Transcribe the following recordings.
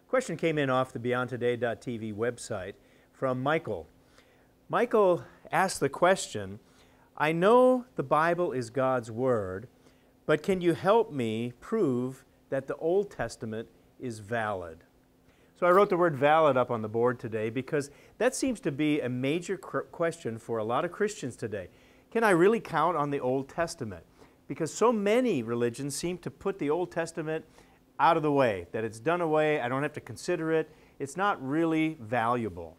Question came in off the BeyondToday.tv website from Michael. Michael asked the question, I know the Bible is God's Word, but can you help me prove that the Old Testament is valid? So I wrote the word valid up on the board today because that seems to be a major question for a lot of Christians today. Can I really count on the Old Testament? Because so many religions seem to put the Old Testament out of the way, that it's done away, I don't have to consider it, it's not really valuable.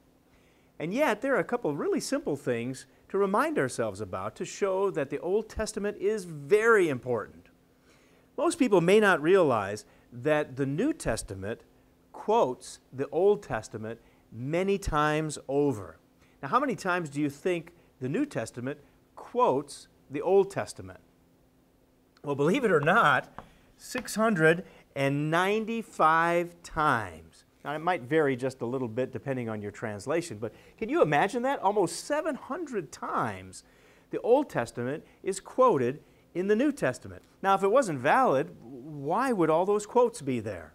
And yet there are a couple of really simple things to remind ourselves about to show that the Old Testament is very important. Most people may not realize that the New Testament quotes the Old Testament many times over. Now, how many times do you think the New Testament quotes the Old Testament? Well, believe it or not, 695 times. Now, it might vary just a little bit depending on your translation, but can you imagine that? Almost 700 times the Old Testament is quoted in the New Testament. Now, if it wasn't valid, why would all those quotes be there?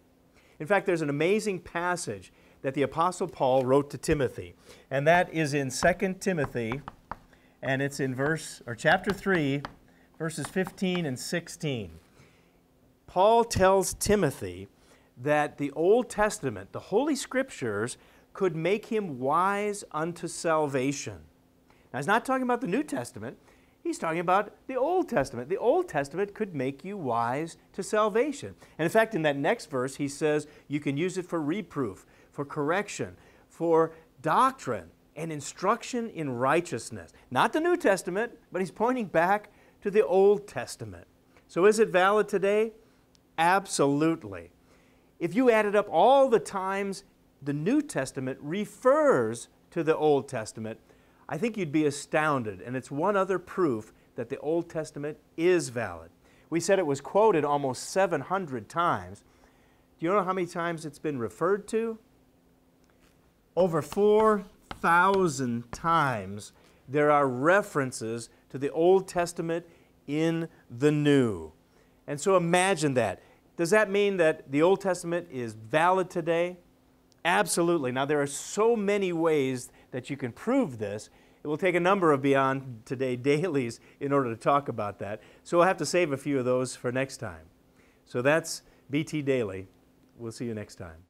In fact, there's an amazing passage that the Apostle Paul wrote to Timothy, and that is in 2 Timothy, and it's in chapter 3, verses 15 and 16. Paul tells Timothy that the Old Testament, the Holy Scriptures, could make him wise unto salvation. Now, he's not talking about the New Testament. He's talking about the Old Testament. The Old Testament could make you wise to salvation. And in fact, in that next verse, he says you can use it for reproof, for correction, for doctrine, and instruction in righteousness. Not the New Testament, but he's pointing back to the Old Testament. So is it valid today? Absolutely. If you added up all the times the New Testament refers to the Old Testament, I think you'd be astounded, and it's one other proof that the Old Testament is valid. We said it was quoted almost 700 times. Do you know how many times it's been referred to? Over 4,000 times there are references to the Old Testament in the New. And so imagine that. Does that mean that the Old Testament is valid today? Absolutely. Now, there are so many ways that you can prove this. It will take a number of Beyond Today dailies in order to talk about that. So we'll have to save a few of those for next time. So that's BT Daily. We'll see you next time.